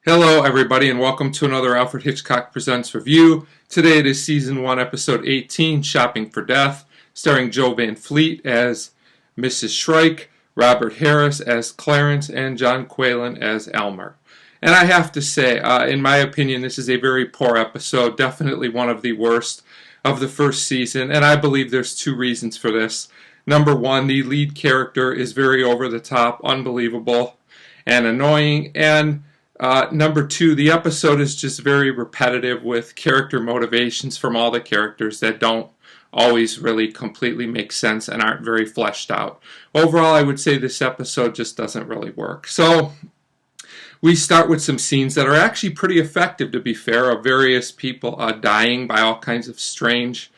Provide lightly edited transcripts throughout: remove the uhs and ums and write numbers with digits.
Hello, everybody, and welcome to another Alfred Hitchcock Presents review. Today it is Season 1, Episode 18, Shopping for Death, starring Jo Van Fleet as Mrs. Shrike, Robert Harris as Clarence, and John Quaylen as Elmer. And I have to say, in my opinion, this is a very poor episode, definitely one of the worst of the first season, and I believe there's two reasons for this. Number one, the lead character is very over the top, unbelievable, and annoying, and number two, the episode is just very repetitive with character motivations from all the characters that don't always really completely make sense and aren't very fleshed out. Overall, I would say this episode just doesn't really work. So we start with some scenes that are actually pretty effective, to be fair, of various people dying by all kinds of strange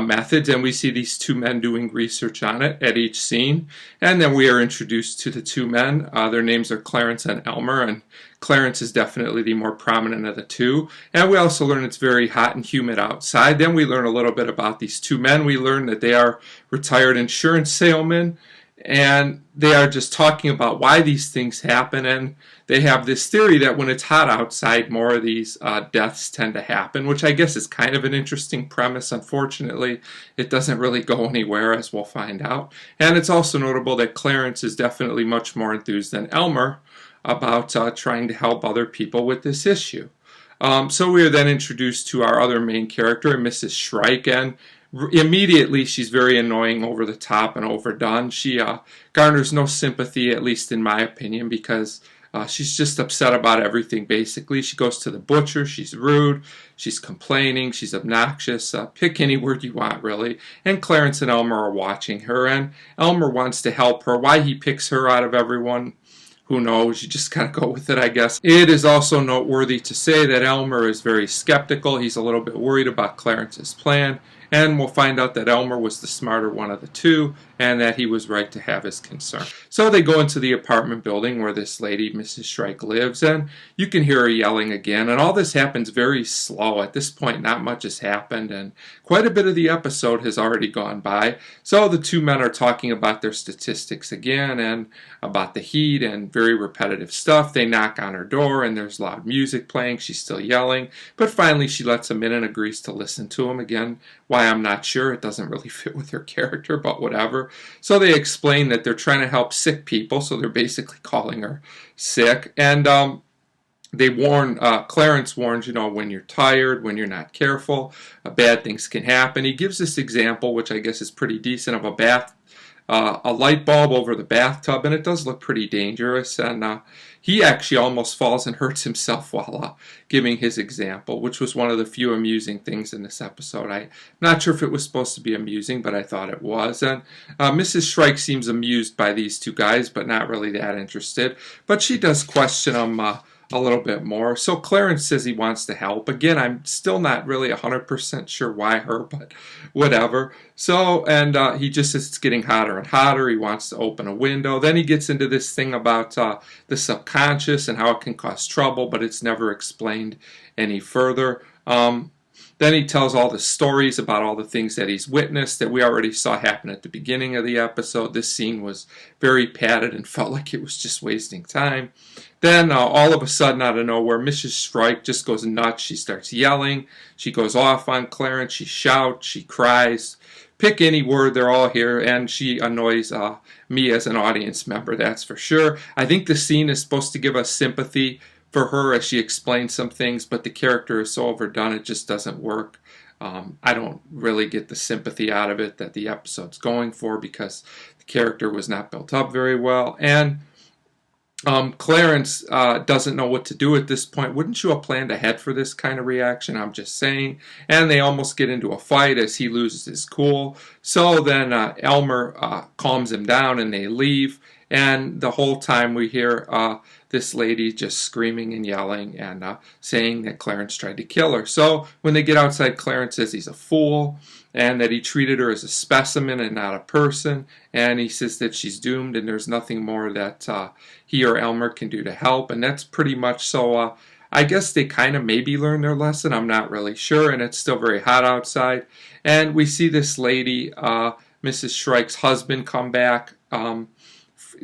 methods, and we see these two men doing research on it at each scene. And then we are introduced to the two men. Their names are Clarence and Elmer, and Clarence is definitely the more prominent of the two. And we also learn it's very hot and humid outside. Then we learn a little bit about these two men. We learn that they are retired insurance salesmen, and they are just talking about why these things happen, and they have this theory that when it's hot outside, more of these deaths tend to happen, which I guess is kind of an interesting premise. Unfortunately, it doesn't really go anywhere, as we'll find out. And it's also notable that Clarence is definitely much more enthused than Elmer about trying to help other people with this issue. So we are then introduced to our other main character, Mrs. Shrike, and immediately she's very annoying, over the top, and overdone. She garners no sympathy, at least in my opinion, because she's just upset about everything, basically. She goes to the butcher, she's rude, she's complaining, she's obnoxious, pick any word you want, really. And Clarence and Elmer are watching her, and Elmer wants to help her. Why he picks her out of everyone, who knows? You just gotta go with it, I guess. It is also noteworthy to say that Elmer is very skeptical. He's a little bit worried about Clarence's plan, and we'll find out that Elmer was the smarter one of the two, and that he was right to have his concern. So they go into the apartment building where this lady, Mrs. Shrike, lives, and you can hear her yelling again, and all this happens very slow. At this point, not much has happened, and quite a bit of the episode has already gone by. So the two men are talking about their statistics again, and about the heat, and very repetitive stuff. They knock on her door, and there's loud music playing. She's still yelling, but finally she lets him in and agrees to listen to him again. Why, I'm not sure. It doesn't really fit with her character, but whatever. So they explain that they're trying to help sick people, so they're basically calling her sick. And they warn, Clarence warns, when you're tired, when you're not careful, bad things can happen. He gives this example, which I guess is pretty decent, of a light bulb over the bathtub, and it does look pretty dangerous, and he actually almost falls and hurts himself while giving his example, which was one of the few amusing things in this episode. I'm not sure if it was supposed to be amusing, but I thought it was. And Mrs. Shrike seems amused by these two guys, but not really that interested. But she does question them a little bit more. So Clarence says he wants to help. Again, I'm still not really 100% sure why her, but whatever. So, and he just says it's getting hotter and hotter. He wants to open a window. Then he gets into this thing about the subconscious and how it can cause trouble, but it's never explained any further. Then he tells all the stories about all the things that he's witnessed that we already saw happen at the beginning of the episode. This scene was very padded and felt like it was just wasting time. Then all of a sudden, out of nowhere, Mrs. Shrike just goes nuts. She starts yelling. She goes off on Clarence. She shouts. She cries. Pick any word, they're all here, and she annoys me as an audience member, that's for sure. I think the scene is supposed to give us sympathy for her as she explains some things, but the character is so overdone it just doesn't work. I don't really get the sympathy out of it that the episode's going for, because the character was not built up very well. And Clarence doesn't know what to do at this point. Wouldn't you have planned ahead for this kind of reaction? I'm just saying. And they almost get into a fight as he loses his cool. So then Elmer calms him down and they leave. And the whole time we hear this lady just screaming and yelling and saying that Clarence tried to kill her. So when they get outside, Clarence says he's a fool and that he treated her as a specimen and not a person. And he says that she's doomed and there's nothing more that he or Elmer can do to help. And that's pretty much so. I guess they kind of maybe learned their lesson. I'm not really sure. And it's still very hot outside. And we see this lady, Mrs. Shrike's husband, come back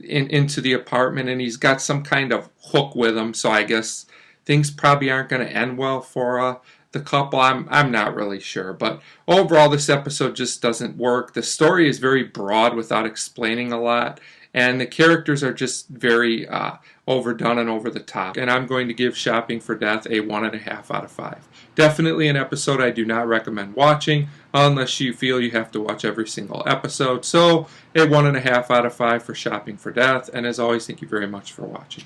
into the apartment, and he's got some kind of hook with him, so I guess things probably aren't going to end well for the couple. I'm not really sure, but overall this episode just doesn't work. The story is very broad without explaining a lot, and the characters are just very overdone and over the top. And I'm going to give Shopping for Death a 1.5 out of 5. Definitely an episode I do not recommend watching unless you feel you have to watch every single episode. So a 1.5 out of 5 for Shopping for Death. And as always, thank you very much for watching.